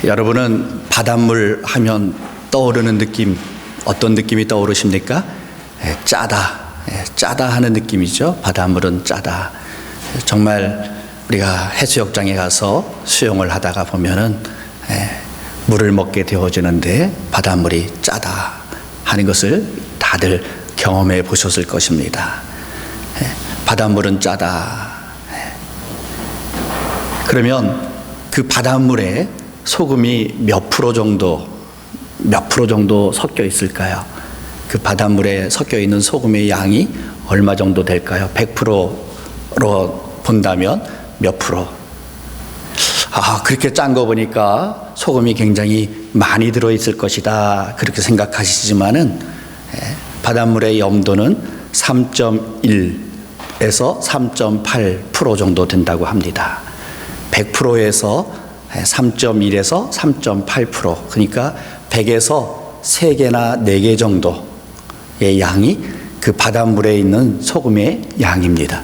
여러분은 바닷물 하면 떠오르는 느낌, 어떤 느낌이 떠오르십니까? 짜다, 짜다 하는 느낌이죠. 바닷물은 짜다. 정말 우리가 해수욕장에 가서 수영을 하다가 보면은 물을 먹게 되어지는데 바닷물이 짜다 하는 것을 다들 경험해 보셨을 것입니다. 바닷물은 짜다. 그러면 그 바닷물에 소금이 몇 프로 정도 섞여 있을까요? 그 바닷물에 섞여 있는 소금의 양이 얼마 정도 될까요? 100%로 본다면 몇 프로? 그렇게 짠 거 보니까 소금이 굉장히 많이 들어있을 것이다. 그렇게 생각하시지만은 바닷물의 염도는 3.1에서 3.8% 정도 된다고 합니다. 100%에서 3.1에서 3.8%, 그러니까 100에서 3개나 4개 정도의 양이 그 바닷물에 있는 소금의 양입니다.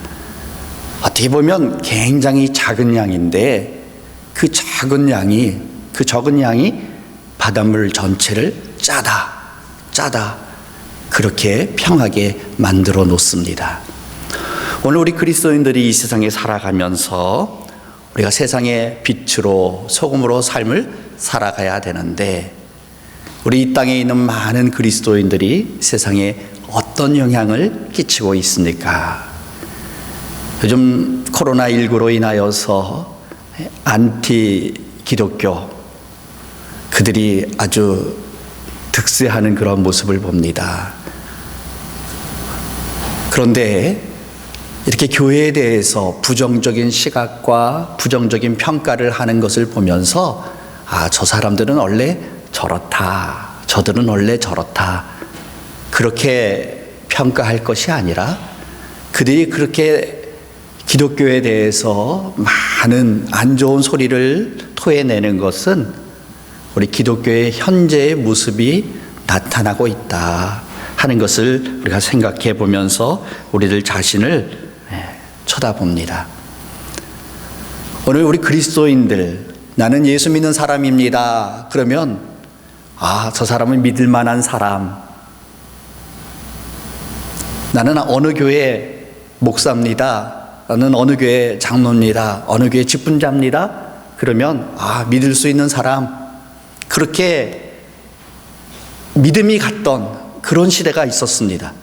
어떻게 보면 굉장히 작은 양인데 그 적은 양이 바닷물 전체를 짜다 그렇게 평하게 만들어 놓습니다. 오늘 우리 그리스도인들이 이 세상에 살아가면서 우리가 세상의 빛으로 소금으로 삶을 살아가야 되는데, 우리 이 땅에 있는 많은 그리스도인들이 세상에 어떤 영향을 끼치고 있습니까? 요즘 코로나19로 인하여서 안티 기독교, 그들이 아주 득세하는 그런 모습을 봅니다. 그런데 이렇게 교회에 대해서 부정적인 시각과 부정적인 평가를 하는 것을 보면서 저 사람들은 원래 저렇다, 저들은 원래 저렇다, 그렇게 평가할 것이 아니라 그들이 그렇게 기독교에 대해서 많은 안 좋은 소리를 토해내는 것은 우리 기독교의 현재의 모습이 나타나고 있다 하는 것을 우리가 생각해 보면서 우리들 자신을 쳐다봅니다. 오늘 우리 그리스도인들, 나는 예수 믿는 사람입니다. 그러면 저 사람은 믿을 만한 사람, 나는 어느 교회 목사입니다, 나는 어느 교회 장로입니다, 어느 교회 집분자입니다. 그러면 믿을 수 있는 사람, 그렇게 믿음이 갔던 그런 시대가 있었습니다.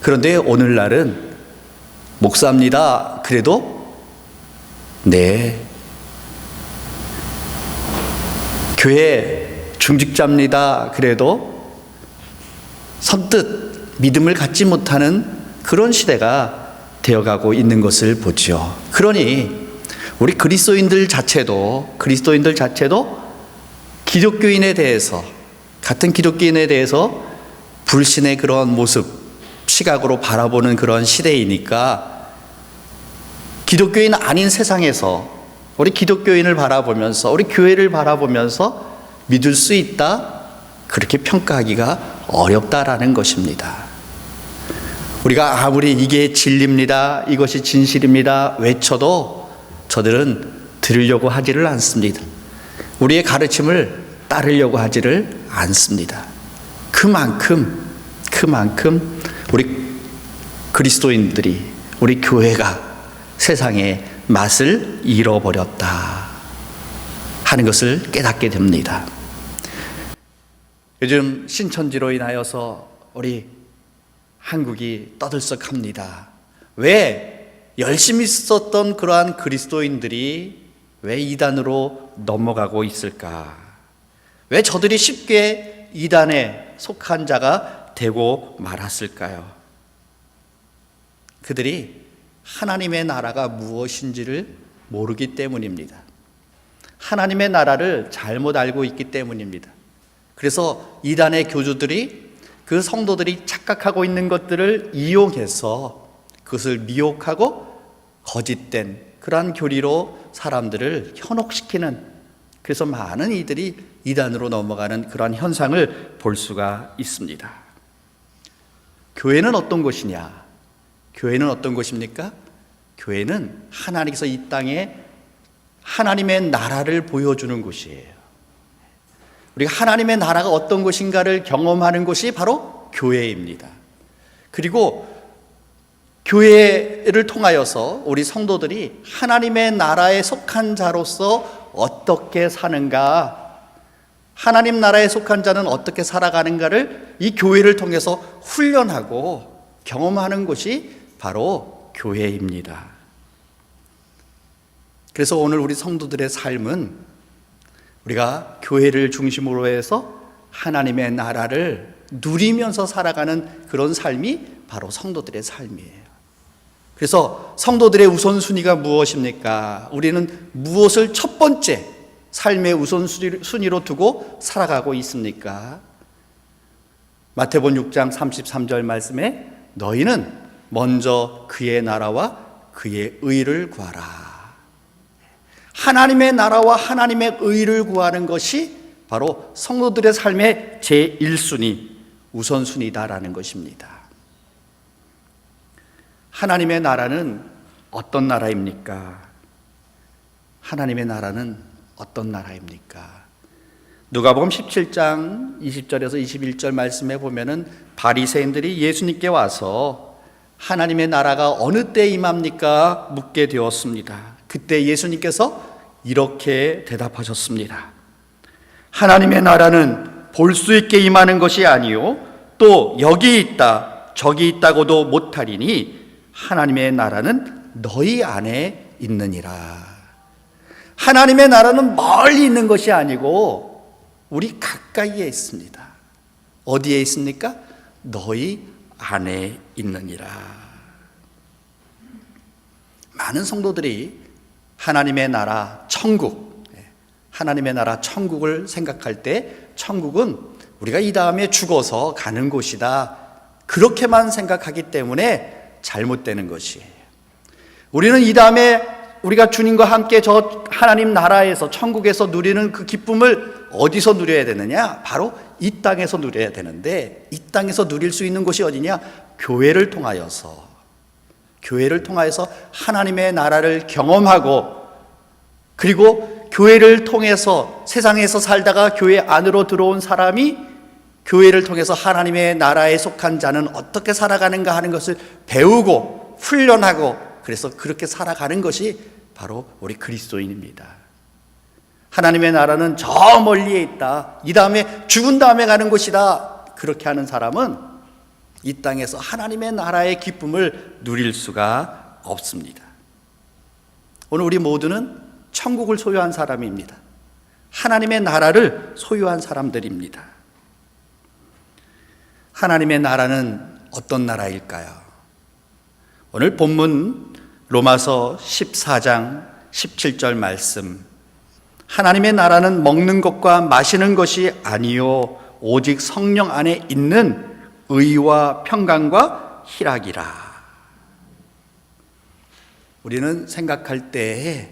그런데 오늘날은 목사입니다, 그래도 교회 중직자입니다, 그래도 선뜻 믿음을 갖지 못하는 그런 시대가 되어가고 있는 것을 보죠. 그러니 우리 그리스도인들 자체도 기독교인에 대해서, 같은 기독교인에 대해서 불신의 그런 모습, 시각으로 바라보는 그런 시대이니까 기독교인 아닌 세상에서 우리 기독교인을 바라보면서, 우리 교회를 바라보면서 믿을 수 있다, 그렇게 평가하기가 어렵다라는 것입니다. 우리가 아무리 이게 진리입니다, 이것이 진실입니다 외쳐도 저들은 들으려고 하지를 않습니다. 우리의 가르침을 따르려고 하지를 않습니다. 그만큼 우리 그리스도인들이, 우리 교회가 세상의 맛을 잃어버렸다 하는 것을 깨닫게 됩니다. 요즘 신천지로 인하여서 우리 한국이 떠들썩합니다. 왜 열심히 썼던 그러한 그리스도인들이 왜 이단으로 넘어가고 있을까? 왜 저들이 쉽게 이단에 속한 자가 되고 말았을까요? 그들이 하나님의 나라가 무엇인지를 모르기 때문입니다. 하나님의 나라를 잘못 알고 있기 때문입니다. 그래서 이단의 교주들이, 그 성도들이 착각하고 있는 것들을 이용해서 그것을 미혹하고 거짓된 그러한 교리로 사람들을 현혹시키는, 그래서 많은 이들이 이단으로 넘어가는 그러한 현상을 볼 수가 있습니다. 교회는 어떤 곳이냐? 교회는 어떤 곳입니까? 교회는 하나님께서 이 땅에 하나님의 나라를 보여주는 곳이에요. 우리가 하나님의 나라가 어떤 것인가를 경험하는 것이 바로 교회입니다. 그리고 교회를 통하여서 우리 성도들이 하나님의 나라에 속한 자로서 어떻게 사는가, 하나님 나라에 속한 자는 어떻게 살아가는가를 이 교회를 통해서 훈련하고 경험하는 것이 바로 교회입니다. 그래서 오늘 우리 성도들의 삶은 우리가 교회를 중심으로 해서 하나님의 나라를 누리면서 살아가는 그런 삶이 바로 성도들의 삶이에요. 그래서 성도들의 우선순위가 무엇입니까? 우리는 무엇을 첫 번째 삶의 우선순위로 두고 살아가고 있습니까? 마태복음 6장 33절 말씀에 너희는 먼저 그의 나라와 그의 의를 구하라. 하나님의 나라와 하나님의 의를 구하는 것이 바로 성도들의 삶의 제1순위, 우선순위다라는 것입니다. 하나님의 나라는 어떤 나라입니까? 하나님의 나라는 어떤 나라입니까? 누가복음 17장 20절에서 21절 말씀에 보면은 바리새인들이 예수님께 와서 하나님의 나라가 어느 때 임합니까? 묻게 되었습니다. 그때 예수님께서 이렇게 대답하셨습니다. 하나님의 나라는 볼 수 있게 임하는 것이 아니요 또 여기 있다 저기 있다고도 못하리니 하나님의 나라는 너희 안에 있느니라. 하나님의 나라는 멀리 있는 것이 아니고 우리 가까이에 있습니다. 어디에 있습니까? 너희 안에 있느니라. 많은 성도들이 하나님의 나라 천국, 하나님의 나라 천국을 생각할 때 천국은 우리가 이 다음에 죽어서 가는 곳이다, 그렇게만 생각하기 때문에 잘못되는 것이에요. 우리는 이 다음에 우리가 주님과 함께 저 하나님 나라에서 천국에서 누리는 그 기쁨을 어디서 누려야 되느냐? 바로 이 땅에서 누려야 되는데, 이 땅에서 누릴 수 있는 곳이 어디냐? 교회를 통하여서 하나님의 나라를 경험하고, 그리고 교회를 통해서 세상에서 살다가 교회 안으로 들어온 사람이 교회를 통해서 하나님의 나라에 속한 자는 어떻게 살아가는가 하는 것을 배우고 훈련하고, 그래서 그렇게 살아가는 것이 바로 우리 그리스도인입니다. 하나님의 나라는 저 멀리에 있다, 이 다음에 죽은 다음에 가는 곳이다, 그렇게 하는 사람은 이 땅에서 하나님의 나라의 기쁨을 누릴 수가 없습니다. 오늘 우리 모두는 천국을 소유한 사람입니다. 하나님의 나라를 소유한 사람들입니다. 하나님의 나라는 어떤 나라일까요? 오늘 본문 로마서 14장 17절 말씀, 하나님의 나라는 먹는 것과 마시는 것이 아니요 오직 성령 안에 있는 의와 평강과 희락이라. 우리는 생각할 때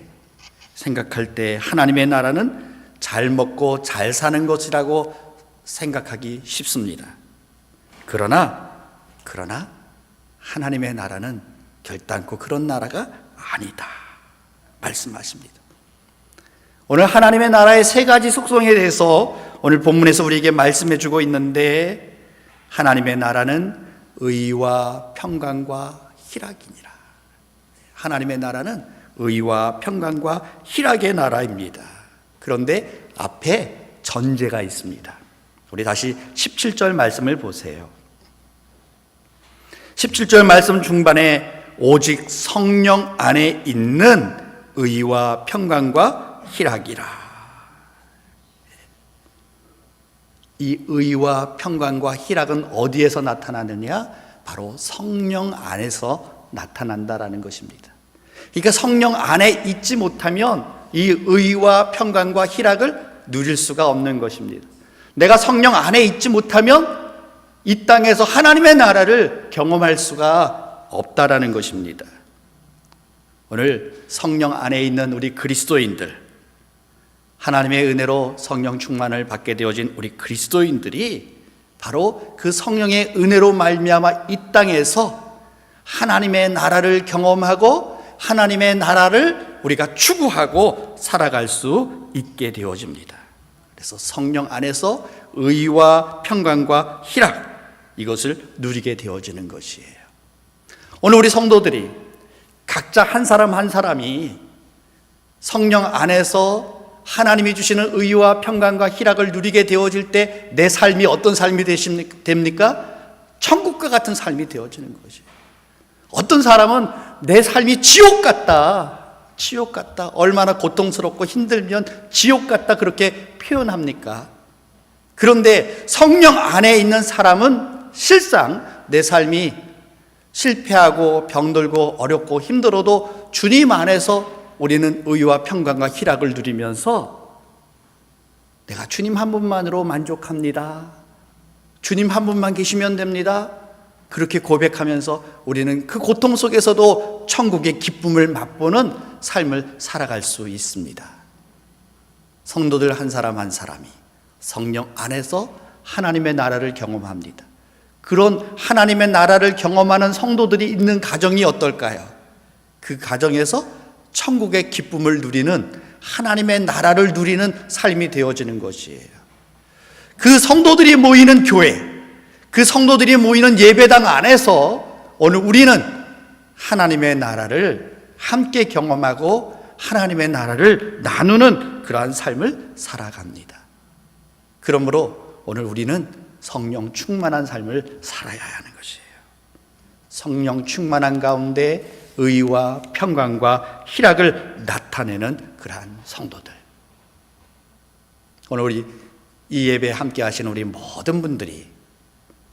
하나님의 나라는 잘 먹고 잘 사는 것이라고 생각하기 쉽습니다. 그러나 하나님의 나라는 결단코 그런 나라가 아니다 말씀하십니다. 오늘 하나님의 나라의 세 가지 속성에 대해서 오늘 본문에서 우리에게 말씀해 주고 있는데, 하나님의 나라는 의와 평강과 희락이니라. 하나님의 나라는 의와 평강과 희락의 나라입니다. 그런데 앞에 전제가 있습니다. 우리 다시 17절 말씀을 보세요. 17절 말씀 중반에 오직 성령 안에 있는 의와 평강과 희락이라. 이 의와 평강과 희락은 어디에서 나타나느냐? 바로 성령 안에서 나타난다라는 것입니다. 그러니까 성령 안에 있지 못하면 이 의와 평강과 희락을 누릴 수가 없는 것입니다. 내가 성령 안에 있지 못하면 이 땅에서 하나님의 나라를 경험할 수가 없다라는 것입니다. 오늘 성령 안에 있는 우리 그리스도인들, 하나님의 은혜로 성령 충만을 받게 되어진 우리 그리스도인들이 바로 그 성령의 은혜로 말미암아 이 땅에서 하나님의 나라를 경험하고 하나님의 나라를 우리가 추구하고 살아갈 수 있게 되어집니다. 그래서 성령 안에서 의와 평강과 희락, 이것을 누리게 되어지는 것이에요. 오늘 우리 성도들이 각자 한 사람 한 사람이 성령 안에서 하나님이 주시는 의와 평강과 희락을 누리게 되어질 때 내 삶이 어떤 삶이 됩니까? 천국과 같은 삶이 되어지는 것이에요. 어떤 사람은 내 삶이 지옥 같다, 얼마나 고통스럽고 힘들면 지옥 같다 그렇게 표현합니까? 그런데 성령 안에 있는 사람은 실상 내 삶이 실패하고 병들고 어렵고 힘들어도 주님 안에서 우리는 의와 평강과 희락을 누리면서 내가 주님 한 분만으로 만족합니다, 주님 한 분만 계시면 됩니다, 그렇게 고백하면서 우리는 그 고통 속에서도 천국의 기쁨을 맛보는 삶을 살아갈 수 있습니다. 성도들 한 사람 한 사람이 성령 안에서 하나님의 나라를 경험합니다. 그런 하나님의 나라를 경험하는 성도들이 있는 가정이 어떨까요? 그 가정에서 천국의 기쁨을 누리는, 하나님의 나라를 누리는 삶이 되어지는 것이에요. 그 성도들이 모이는 교회, 그 성도들이 모이는 예배당 안에서 오늘 우리는 하나님의 나라를 함께 경험하고 하나님의 나라를 나누는 그러한 삶을 살아갑니다. 그러므로 오늘 우리는 성령 충만한 삶을 살아야 하는 것이에요. 성령 충만한 가운데 의와 평강과 희락을 나타내는 그러한 성도들. 오늘 우리 이 예배에 함께 하시는 우리 모든 분들이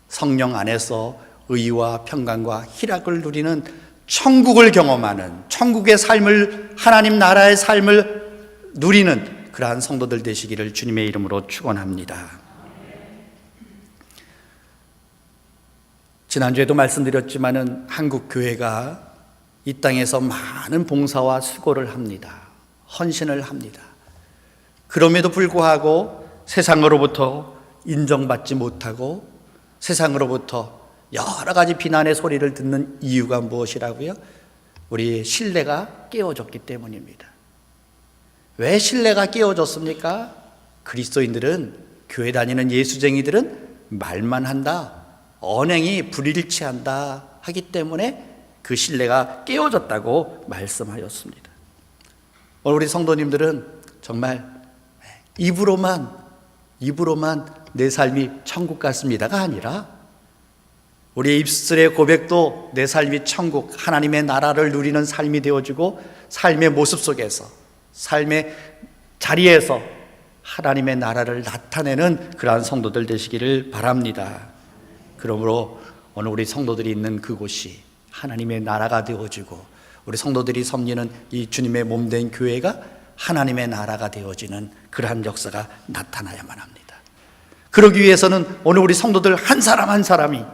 성령 안에서 의와 평강과 희락을 누리는 천국을 경험하는, 천국의 삶을, 하나님 나라의 삶을 누리는 그러한 성도들 되시기를 주님의 이름으로 축원합니다. 지난주에도 말씀드렸지만은 한국 교회가 이 땅에서 많은 봉사와 수고를 합니다. 헌신을 합니다. 그럼에도 불구하고 세상으로부터 인정받지 못하고 세상으로부터 여러 가지 비난의 소리를 듣는 이유가 무엇이라고요? 우리의 신뢰가 깨어졌기 때문입니다. 왜 신뢰가 깨어졌습니까? 그리스도인들은, 교회 다니는 예수쟁이들은 말만 한다, 언행이 불일치한다 하기 때문에 그 신뢰가 깨어졌다고 말씀하였습니다. 오늘 우리 성도님들은 정말 입으로만 내 삶이 천국 같습니다가 아니라 우리의 입술의 고백도 내 삶이 천국, 하나님의 나라를 누리는 삶이 되어지고 삶의 모습 속에서, 삶의 자리에서 하나님의 나라를 나타내는 그러한 성도들 되시기를 바랍니다. 그러므로 오늘 우리 성도들이 있는 그곳이 하나님의 나라가 되어지고 우리 성도들이 섬기는 이 주님의 몸된 교회가 하나님의 나라가 되어지는 그러한 역사가 나타나야만 합니다. 그러기 위해서는 오늘 우리 성도들 한 사람 한 사람이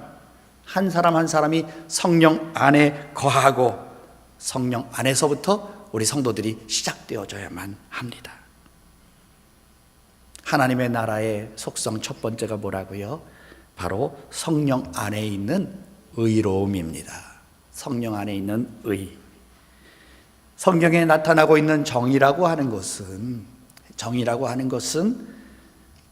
성령 안에 거하고 성령 안에서부터 우리 성도들이 시작되어져야만 합니다. 하나님의 나라의 속성 첫 번째가 뭐라고요? 바로 성령 안에 있는 의로움입니다. 성령 안에 있는 의. 성경에 나타나고 있는 정의라고 하는 것은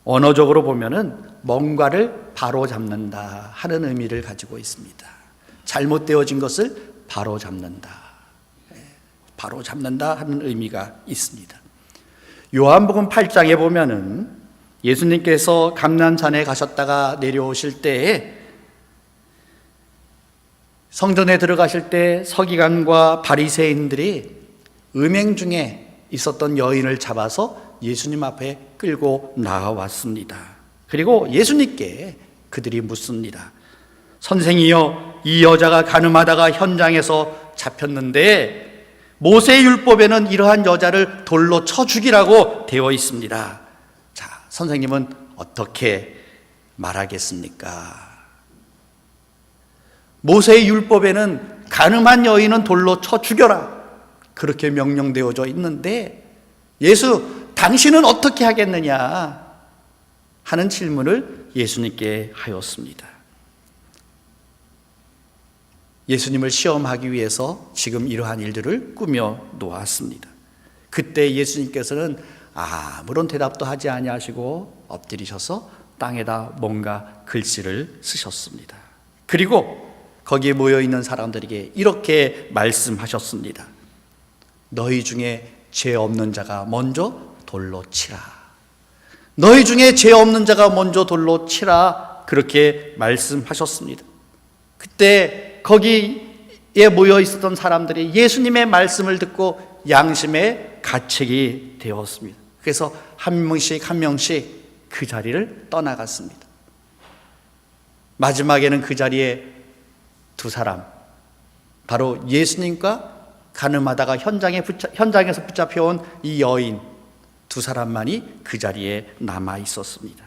언어적으로 보면은 뭔가를 바로잡는다 하는 의미를 가지고 있습니다. 잘못되어진 것을 바로잡는다 하는 의미가 있습니다. 요한복음 8장에 보면은 예수님께서 감난산에 가셨다가 내려오실 때에 성전에 들어가실 때 서기관과 바리새인들이 음행 중에 있었던 여인을 잡아서 예수님 앞에 끌고 나왔습니다. 그리고 예수님께 그들이 묻습니다. 선생이여, 이 여자가 간음하다가 현장에서 잡혔는데 모세의 율법에는 이러한 여자를 돌로 쳐 죽이라고 되어 있습니다. 자, 선생님은 어떻게 말하겠습니까? 모세의 율법에는 간음한 여인은 돌로 쳐 죽여라, 그렇게 명령되어져 있는데 예수, 당신은 어떻게 하겠느냐 하는 질문을 예수님께 하였습니다. 예수님을 시험하기 위해서 지금 이러한 일들을 꾸며 놓았습니다. 그때 예수님께서는 아무런 대답도 하지 아니하시고 엎드리셔서 땅에다 뭔가 글씨를 쓰셨습니다. 그리고 거기에 모여있는 사람들에게 이렇게 말씀하셨습니다. 너희 중에 죄 없는 자가 먼저 돌로 치라. 너희 중에 죄 없는 자가 먼저 돌로 치라. 그렇게 말씀하셨습니다. 그때 거기에 모여 있었던 사람들이 예수님의 말씀을 듣고 양심의 가책이 되었습니다. 그래서 한 명씩 그 자리를 떠나갔습니다. 마지막에는 그 자리에 두 사람, 바로 예수님과 가늠하다가 현장에서 붙잡혀온 이 여인 두 사람만이 그 자리에 남아 있었습니다.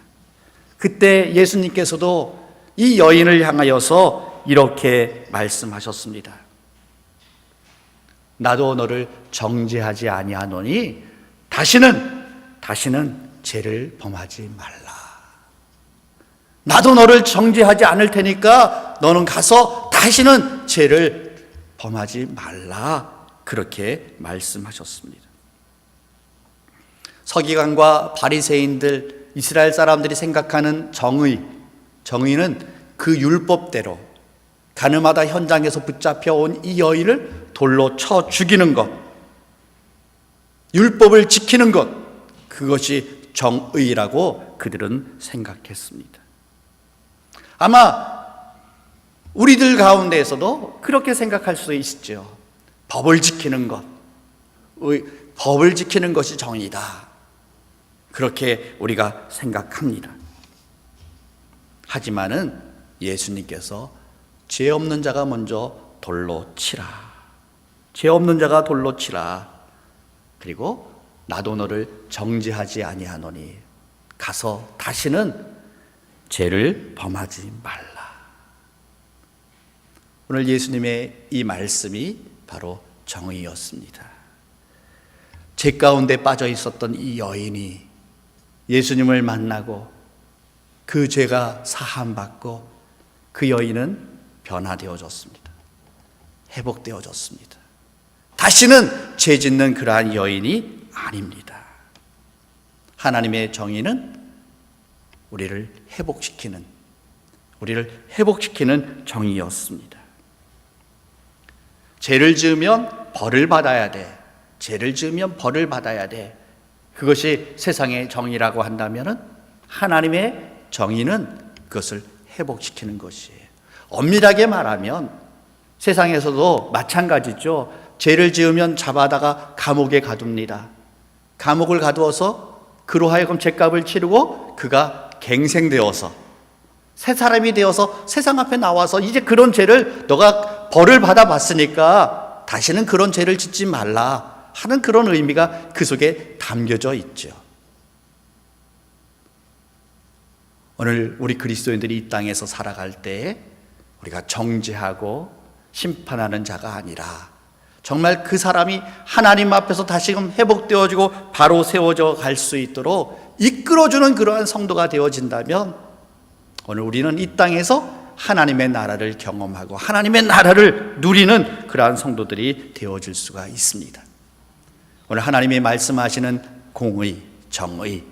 그때 예수님께서도 이 여인을 향하여서 이렇게 말씀하셨습니다. 나도 너를 정죄하지 아니하노니 다시는 죄를 범하지 말라. 나도 너를 정죄하지 않을 테니까 너는 가서 다시는 죄를 범하지 말라. 그렇게 말씀하셨습니다. 서기관과 바리새인들, 이스라엘 사람들이 생각하는 정의는 그 율법대로 가늠하다 현장에서 붙잡혀온 이 여인을 돌로 쳐 죽이는 것, 율법을 지키는 것, 그것이 정의라고 그들은 생각했습니다. 아마 우리들 가운데에서도 그렇게 생각할 수 있죠. 법을 지키는 것, 법을 지키는 것이 정의다. 그렇게 우리가 생각합니다. 하지만은 예수님께서 죄 없는 자가 먼저 돌로 치라. 죄 없는 자가 돌로 치라. 그리고 나도 너를 정죄하지 아니하노니 가서 다시는 죄를 범하지 말라. 오늘 예수님의 이 말씀이 바로 정의였습니다. 죄 가운데 빠져 있었던 이 여인이 예수님을 만나고 그 죄가 사함받고 그 여인은 변화되어졌습니다. 회복되어졌습니다. 다시는 죄 짓는 그러한 여인이 아닙니다. 하나님의 정의는 우리를 회복시키는 정의였습니다. 죄를 지으면 벌을 받아야 돼. 죄를 지으면 벌을 받아야 돼. 그것이 세상의 정의라고 한다면 하나님의 정의는 그것을 회복시키는 것이에요. 엄밀하게 말하면 세상에서도 마찬가지죠. 죄를 지으면 잡아다가 감옥에 가둡니다. 감옥을 가두어서 그로 하여금 죄값을 치르고 그가 갱생되어서 새 사람이 되어서 세상 앞에 나와서 이제 그런 죄를 너가 벌을 받아봤으니까 다시는 그런 죄를 짓지 말라 하는 그런 의미가 그 속에 담겨져 있죠. 오늘 우리 그리스도인들이 이 땅에서 살아갈 때 우리가 정죄하고 심판하는 자가 아니라 정말 그 사람이 하나님 앞에서 다시금 회복되어지고 바로 세워져 갈 수 있도록 이끌어주는 그러한 성도가 되어진다면 오늘 우리는 이 땅에서 하나님의 나라를 경험하고 하나님의 나라를 누리는 그러한 성도들이 되어질 수가 있습니다. 오늘 하나님이 말씀하시는 공의, 정의,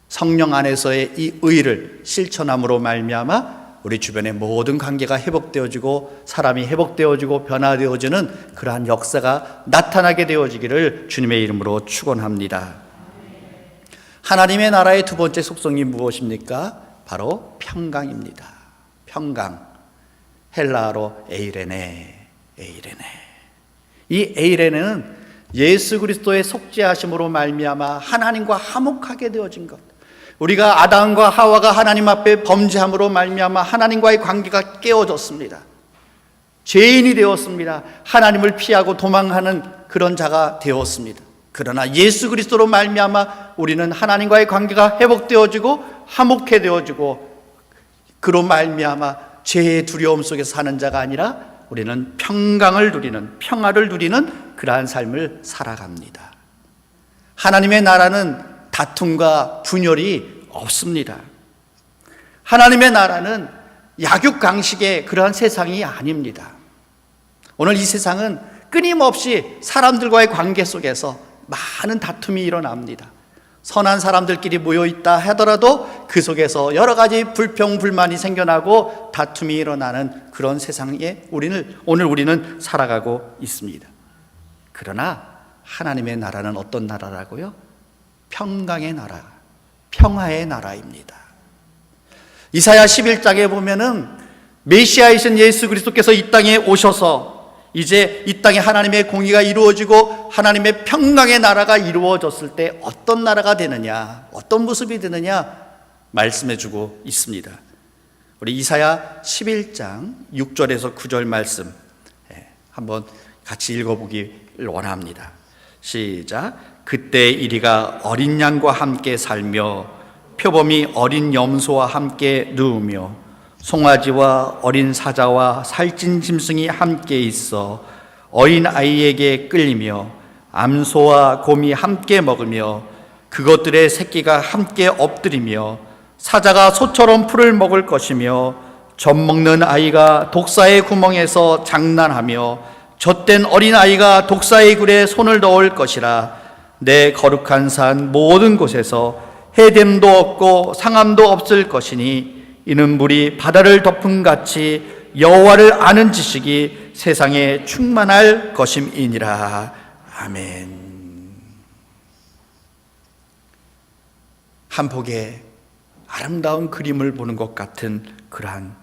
성령 안에서의 이 의를 실천함으로 말미암아 우리 주변의 모든 관계가 회복되어지고 사람이 회복되어지고 변화되어지는 그러한 역사가 나타나게 되어지기를 주님의 이름으로 축원합니다. 하나님의 나라의 두 번째 속성이 무엇입니까? 바로 평강입니다. 평강. 헬라어로 에이레네. 이 에이레네는 예수 그리스도의 속죄하심으로 말미암아 하나님과 화목하게 되어진 것. 우리가 아담과 하와가 하나님 앞에 범죄함으로 말미암아 하나님과의 관계가 깨어졌습니다. 죄인이 되었습니다. 하나님을 피하고 도망하는 그런 자가 되었습니다. 그러나 예수 그리스도로 말미암아 우리는 하나님과의 관계가 회복되어지고 화목해 되어지고 그로 말미암아 죄의 두려움 속에서 사는 자가 아니라 우리는 평강을 누리는 평화를 누리는 그러한 삶을 살아갑니다. 하나님의 나라는 다툼과 분열이 없습니다. 하나님의 나라는 약육강식의 그러한 세상이 아닙니다. 오늘 이 세상은 끊임없이 사람들과의 관계 속에서 많은 다툼이 일어납니다. 선한 사람들끼리 모여있다 하더라도 그 속에서 여러 가지 불평, 불만이 생겨나고 다툼이 일어나는 그런 세상에 오늘 우리는 살아가고 있습니다. 그러나 하나님의 나라는 어떤 나라라고요? 평강의 나라, 평화의 나라입니다. 이사야 11장에 보면은 메시아이신 예수 그리스도께서 이 땅에 오셔서 이제 이 땅에 하나님의 공의가 이루어지고 하나님의 평강의 나라가 이루어졌을 때 어떤 나라가 되느냐, 어떤 모습이 되느냐 말씀해 주고 있습니다. 우리 이사야 11장 6절에서 9절 말씀 한번 같이 읽어보기를 원합니다. 시작. 그때 이리가 어린 양과 함께 살며 표범이 어린 염소와 함께 누우며 송아지와 어린 사자와 살찐 짐승이 함께 있어 어린 아이에게 끌리며 암소와 곰이 함께 먹으며 그것들의 새끼가 함께 엎드리며 사자가 소처럼 풀을 먹을 것이며 젖 먹는 아이가 독사의 구멍에서 장난하며 젖된 어린 아이가 독사의 굴에 손을 넣을 것이라. 내 거룩한 산 모든 곳에서 해됨도 없고 상함도 없을 것이니 이는 물이 바다를 덮음 같이 여호와를 아는 지식이 세상에 충만할 것임이니라. 아멘. 한 폭의 아름다운 그림을 보는 것 같은 그러한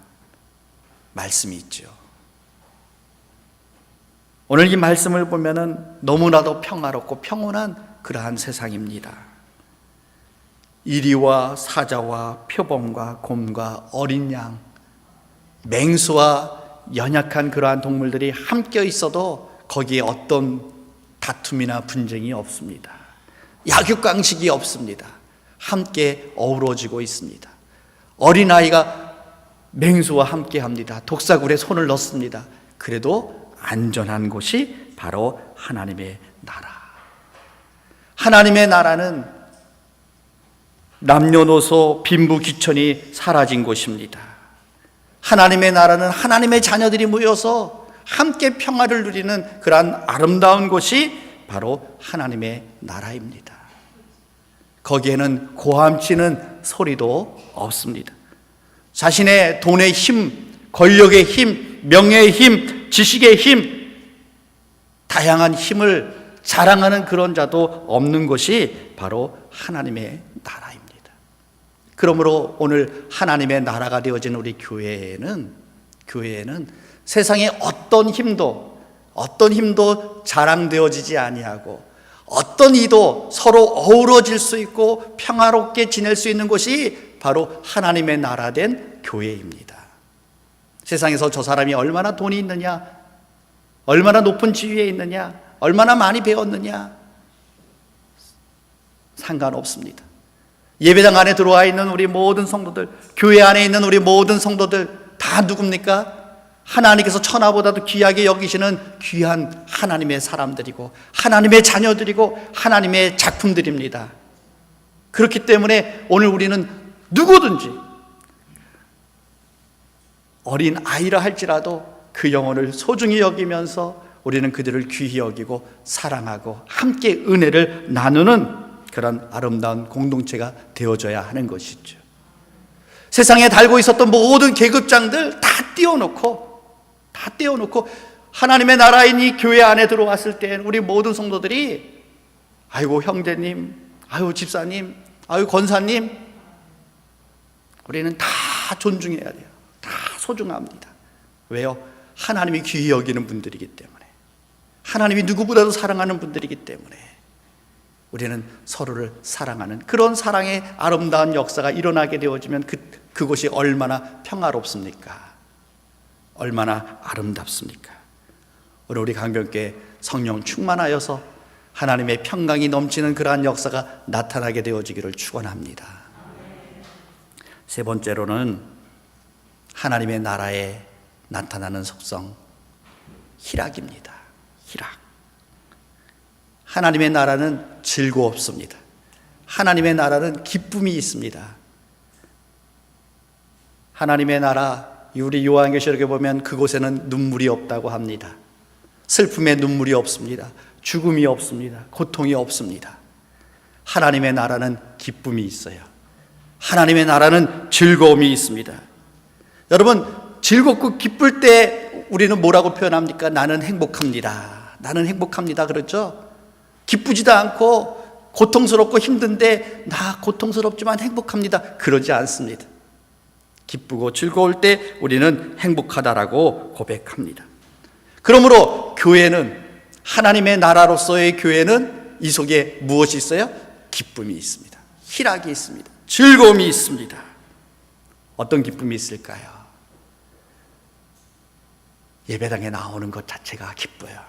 말씀이 있죠. 오늘 이 말씀을 보면은 너무나도 평화롭고 평온한 그러한 세상입니다. 이리와 사자와 표범과 곰과 어린 양, 맹수와 연약한 그러한 동물들이 함께 있어도 거기에 어떤 다툼이나 분쟁이 없습니다. 약육강식이 없습니다. 함께 어우러지고 있습니다. 어린아이가 맹수와 함께 합니다. 독사굴에 손을 넣습니다. 그래도 안전한 곳이 바로 하나님의 나라. 하나님의 나라는 남녀노소 빈부귀천이 사라진 곳입니다. 하나님의 나라는 하나님의 자녀들이 모여서 함께 평화를 누리는 그러한 아름다운 곳이 바로 하나님의 나라입니다. 거기에는 고함치는 소리도 없습니다. 자신의 돈의 힘, 권력의 힘, 명예의 힘, 지식의 힘, 다양한 힘을 자랑하는 그런 자도 없는 곳이 바로 하나님의 나라입니다. 그러므로 오늘 하나님의 나라가 되어진 우리 교회에는 세상의 어떤 힘도 자랑되어지지 아니하고 어떤 이도 서로 어우러질 수 있고 평화롭게 지낼 수 있는 곳이 바로 하나님의 나라된 교회입니다. 세상에서 저 사람이 얼마나 돈이 있느냐, 얼마나 높은 지위에 있느냐, 얼마나 많이 배웠느냐 상관없습니다. 예배당 안에 들어와 있는 우리 모든 성도들, 교회 안에 있는 우리 모든 성도들 다 누굽니까? 하나님께서 천하보다도 귀하게 여기시는 귀한 하나님의 사람들이고 하나님의 자녀들이고 하나님의 작품들입니다. 그렇기 때문에 오늘 우리는 누구든지 어린 아이라 할지라도 그 영혼을 소중히 여기면서 우리는 그들을 귀히 여기고 사랑하고 함께 은혜를 나누는 그런 아름다운 공동체가 되어져야 하는 것이죠. 세상에 달고 있었던 모든 계급장들 다 떼어놓고 하나님의 나라인 이 교회 안에 들어왔을 때 우리 모든 성도들이 아이고 형제님, 아이고 집사님, 아이고 권사님, 우리는 다 존중해야 돼요. 다 소중합니다. 왜요? 하나님이 귀히 여기는 분들이기 때문에, 하나님이 누구보다도 사랑하는 분들이기 때문에 우리는 서로를 사랑하는 그런 사랑의 아름다운 역사가 일어나게 되어지면 그곳이 얼마나 평화롭습니까? 얼마나 아름답습니까? 오늘 우리 강변교회 성령 충만하여서 하나님의 평강이 넘치는 그러한 역사가 나타나게 되어지기를 축원합니다. 세 번째로는 하나님의 나라에 나타나는 속성, 희락입니다. 희락. 하나님의 나라는 즐거웠습니다. 하나님의 나라는 기쁨이 있습니다. 하나님의 나라, 우리 요한계시록에 보면 그곳에는 눈물이 없다고 합니다. 슬픔에 눈물이 없습니다. 죽음이 없습니다. 고통이 없습니다. 하나님의 나라는 기쁨이 있어요. 하나님의 나라는 즐거움이 있습니다. 여러분, 즐겁고 기쁠 때 우리는 뭐라고 표현합니까? 나는 행복합니다. 나는 행복합니다. 그렇죠? 기쁘지도 않고 고통스럽고 힘든데 나 고통스럽지만 행복합니다. 그러지 않습니다. 기쁘고 즐거울 때 우리는 행복하다라고 고백합니다. 그러므로 교회는, 하나님의 나라로서의 교회는 이 속에 무엇이 있어요? 기쁨이 있습니다. 희락이 있습니다. 즐거움이 있습니다. 어떤 기쁨이 있을까요? 예배당에 나오는 것 자체가 기뻐요.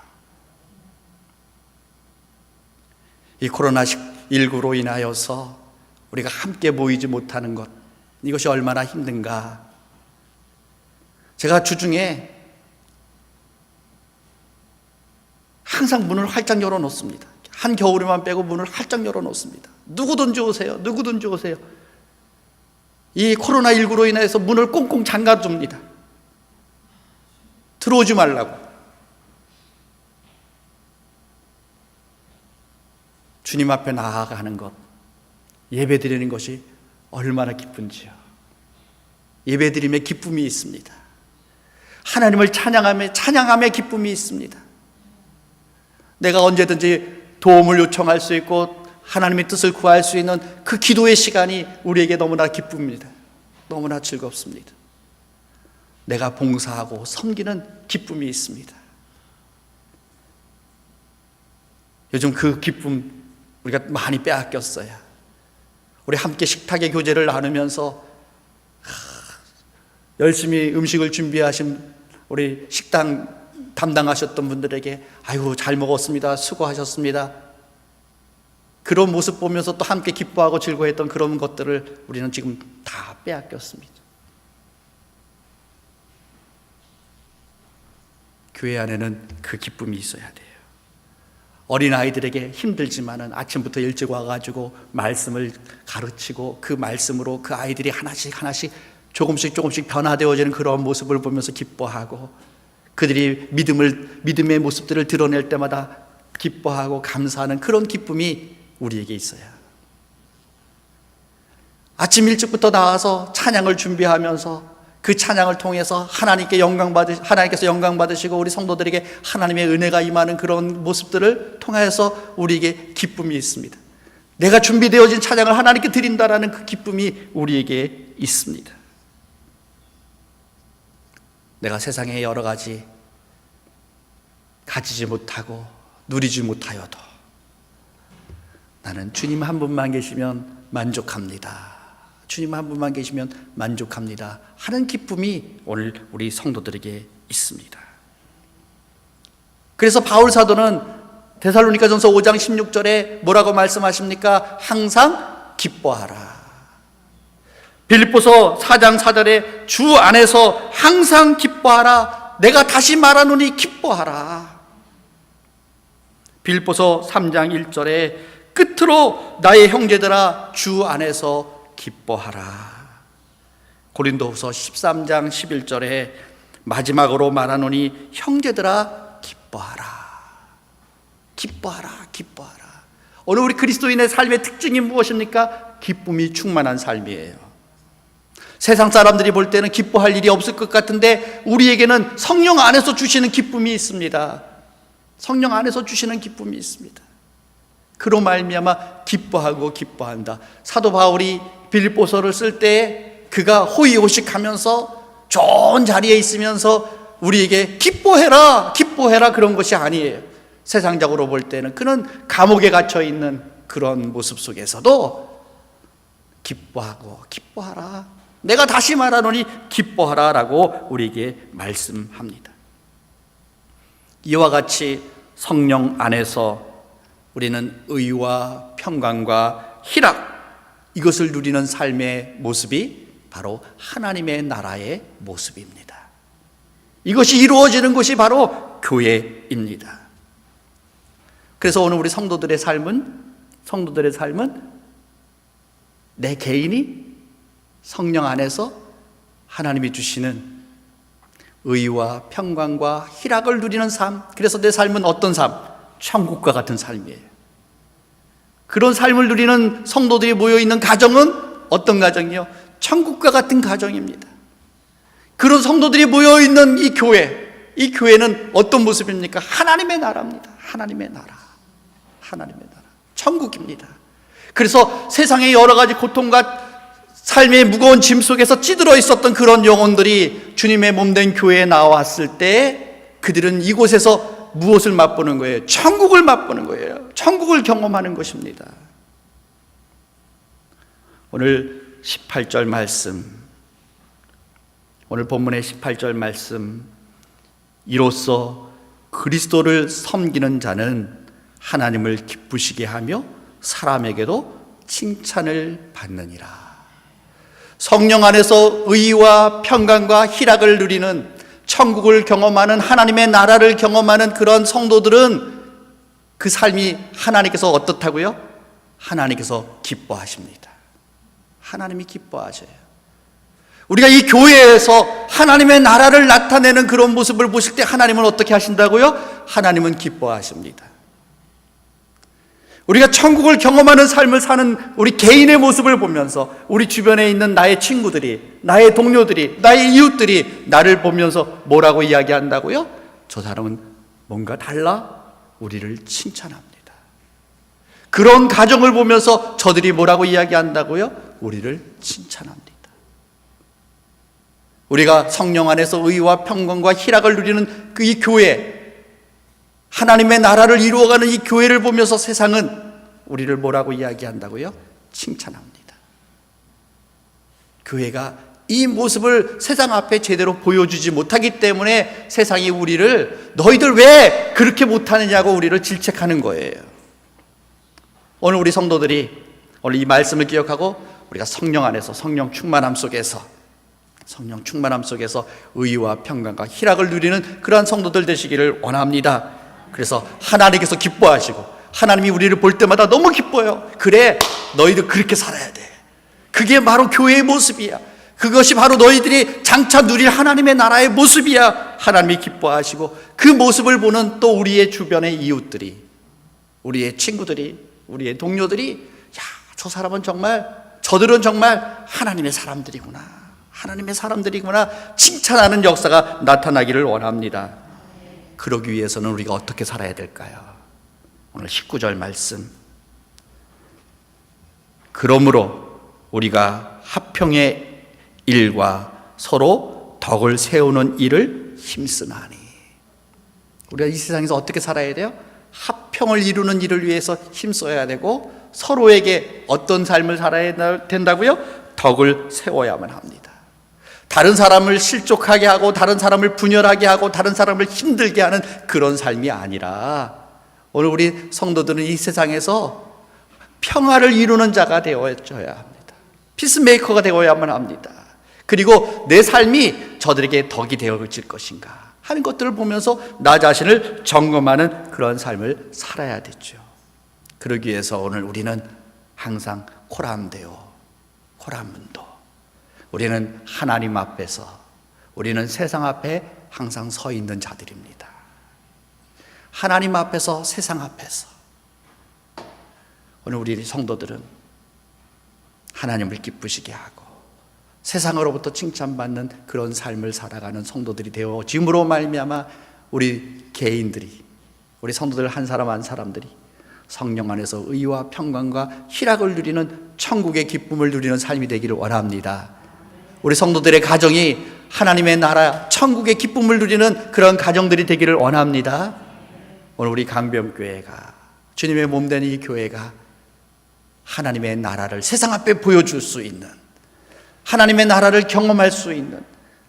이 코로나19로 인하여서 우리가 함께 모이지 못하는 것, 이것이 얼마나 힘든가. 제가 주중에 항상 문을 활짝 열어놓습니다. 한겨울에만 빼고 문을 활짝 열어놓습니다. 누구든지 오세요. 누구든지 오세요. 이 코로나19로 인해서 문을 꽁꽁 잠가줍니다. 들어오지 말라고. 주님 앞에 나아가는 것, 예배 드리는 것이 얼마나 기쁜지요. 예배 드림에 기쁨이 있습니다. 하나님을 찬양함에 기쁨이 있습니다. 내가 언제든지 도움을 요청할 수 있고 하나님의 뜻을 구할 수 있는 그 기도의 시간이 우리에게 너무나 기쁩니다. 너무나 즐겁습니다. 내가 봉사하고 섬기는 기쁨이 있습니다. 요즘 그 기쁨 우리가 많이 빼앗겼어요. 우리 함께 식탁의 교제를 나누면서 열심히 음식을 준비하신 우리 식당 담당하셨던 분들에게 아이고 잘 먹었습니다. 수고하셨습니다. 그런 모습 보면서 또 함께 기뻐하고 즐거워했던 그런 것들을 우리는 지금 다 빼앗겼습니다. 교회 안에는 그 기쁨이 있어야 돼요. 어린아이들에게 힘들지만은 아침부터 일찍 와가지고 말씀을 가르치고 그 말씀으로 그 아이들이 하나씩 조금씩 변화되어지는 그런 모습을 보면서 기뻐하고, 그들이 믿음의 모습들을 드러낼 때마다 기뻐하고 감사하는 그런 기쁨이 우리에게 있어요. 아침 일찍부터 나와서 찬양을 준비하면서 그 찬양을 통해서 하나님께서 영광 받으시고 우리 성도들에게 하나님의 은혜가 임하는 그런 모습들을 통해서 우리에게 기쁨이 있습니다. 내가 준비되어진 찬양을 하나님께 드린다라는 그 기쁨이 우리에게 있습니다. 내가 세상에 여러 가지 가지지 못하고 누리지 못하여도 나는 주님 한 분만 계시면 만족합니다. 주님 한 분만 계시면 만족합니다 하는 기쁨이 오늘 우리 성도들에게 있습니다. 그래서 바울 사도는 데살로니가전서 5장 16절에 뭐라고 말씀하십니까? 항상 기뻐하라. 빌립보서 4장 4절에 주 안에서 항상 기뻐하라. 내가 다시 말하노니 기뻐하라. 빌립보서 3장 1절에 끝으로 나의 형제들아 주 안에서 기뻐하라. 고린도후서 13장 11절에 마지막으로 말하노니 형제들아 기뻐하라. 기뻐하라. 오늘 우리 그리스도인의 삶의 특징이 무엇입니까? 기쁨이 충만한 삶이에요. 세상 사람들이 볼 때는 기뻐할 일이 없을 것 같은데 우리에게는 성령 안에서 주시는 기쁨이 있습니다. 성령 안에서 주시는 기쁨이 있습니다. 그로 말미암아 기뻐하고 기뻐한다. 사도 바울이 빌립보서를 쓸 때 그가 호의호식하면서 좋은 자리에 있으면서 우리에게 기뻐해라 그런 것이 아니에요. 세상적으로 볼 때는 그는 감옥에 갇혀 있는 그런 모습 속에서도 기뻐하고 기뻐하라. 내가 다시 말하노니 기뻐하라 라고 우리에게 말씀합니다. 이와 같이 성령 안에서 우리는 의와 평강과 희락, 이것을 누리는 삶의 모습이 바로 하나님의 나라의 모습입니다. 이것이 이루어지는 것이 바로 교회입니다. 그래서 오늘 우리 성도들의 삶은 내 개인이 성령 안에서 하나님이 주시는 의와 평강과 희락을 누리는 삶. 그래서 내 삶은 어떤 삶? 천국과 같은 삶이에요. 그런 삶을 누리는 성도들이 모여있는 가정은 어떤 가정이요? 천국과 같은 가정입니다. 그런 성도들이 모여있는 이 교회는 어떤 모습입니까? 하나님의 나라입니다. 하나님의 나라. 하나님의 나라. 천국입니다. 그래서 세상의 여러 가지 고통과 삶의 무거운 짐 속에서 찌들어 있었던 그런 영혼들이 주님의 몸된 교회에 나왔을 때 그들은 이곳에서 무엇을 맛보는 거예요? 천국을 맛보는 거예요. 천국을 경험하는 것입니다. 오늘 18절 말씀, 오늘 본문의 18절 말씀, 이로써 그리스도를 섬기는 자는 하나님을 기쁘시게 하며 사람에게도 칭찬을 받느니라. 성령 안에서 의와 평강과 희락을 누리는, 천국을 경험하는, 하나님의 나라를 경험하는 그런 성도들은 그 삶이 하나님께서 어떻다고요? 하나님께서 기뻐하십니다. 하나님이 기뻐하셔요. 우리가 이 교회에서 하나님의 나라를 나타내는 그런 모습을 보실 때 하나님은 어떻게 하신다고요? 하나님은 기뻐하십니다. 우리가 천국을 경험하는 삶을 사는 우리 개인의 모습을 보면서 우리 주변에 있는 나의 친구들이, 나의 동료들이, 나의 이웃들이 나를 보면서 뭐라고 이야기한다고요? 저 사람은 뭔가 달라 우리를 칭찬합니다. 그런 가정을 보면서 저들이 뭐라고 이야기한다고요? 우리를 칭찬합니다. 우리가 성령 안에서 의와 평강과 희락을 누리는 그 이 교회, 하나님의 나라를 이루어가는 이 교회를 보면서 세상은 우리를 뭐라고 이야기한다고요? 칭찬합니다. 교회가 이 모습을 세상 앞에 제대로 보여주지 못하기 때문에 세상이 우리를 너희들 왜 그렇게 못하느냐고 우리를 질책하는 거예요. 오늘 우리 성도들이 오늘 이 말씀을 기억하고 우리가 성령 안에서 성령 충만함 속에서 의와 평강과 희락을 누리는 그러한 성도들 되시기를 원합니다. 그래서 하나님께서 기뻐하시고 하나님이 우리를 볼 때마다 너무 기뻐요. 그래, 너희들 그렇게 살아야 돼. 그게 바로 교회의 모습이야. 그것이 바로 너희들이 장차 누릴 하나님의 나라의 모습이야. 하나님이 기뻐하시고 그 모습을 보는 또 우리의 주변의 이웃들이, 우리의 친구들이, 우리의 동료들이, 야, 저 사람은 정말, 저들은 정말 하나님의 사람들이구나, 하나님의 사람들이구나 칭찬하는 역사가 나타나기를 원합니다. 그러기 위해서는 우리가 어떻게 살아야 될까요? 오늘 19절 말씀, 그러므로 우리가 화평의 일과 서로 덕을 세우는 일을 힘쓰나니. 우리가 이 세상에서 어떻게 살아야 돼요? 화평을 이루는 일을 위해서 힘써야 되고 서로에게 어떤 삶을 살아야 된다고요? 덕을 세워야만 합니다. 다른 사람을 실족하게 하고 다른 사람을 분열하게 하고 다른 사람을 힘들게 하는 그런 삶이 아니라 오늘 우리 성도들은 이 세상에서 평화를 이루는 자가 되어줘야 합니다. 피스메이커가 되어야만 합니다. 그리고 내 삶이 저들에게 덕이 되어질 것인가 하는 것들을 보면서 나 자신을 점검하는 그런 삶을 살아야 되죠. 그러기 위해서 오늘 우리는 항상 코람문도 우리는 하나님 앞에서, 우리는 세상 앞에 항상 서 있는 자들입니다. 하나님 앞에서, 세상 앞에서 오늘 우리 성도들은 하나님을 기쁘시게 하고 세상으로부터 칭찬받는 그런 삶을 살아가는 성도들이 되어짐으로 말미암아 우리 개인들이, 우리 성도들 한 사람 한 사람들이 성령 안에서 의와 평강과 희락을 누리는 천국의 기쁨을 누리는 삶이 되기를 원합니다. 우리 성도들의 가정이 하나님의 나라, 천국의 기쁨을 누리는 그런 가정들이 되기를 원합니다. 오늘 우리 강병교회가, 주님의 몸된 이 교회가 하나님의 나라를 세상 앞에 보여줄 수 있는, 하나님의 나라를 경험할 수 있는,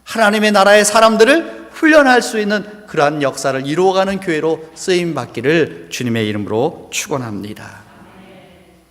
하나님의 나라의 사람들을 훈련할 수 있는 그러한 역사를 이루어가는 교회로 쓰임받기를 주님의 이름으로 축원합니다.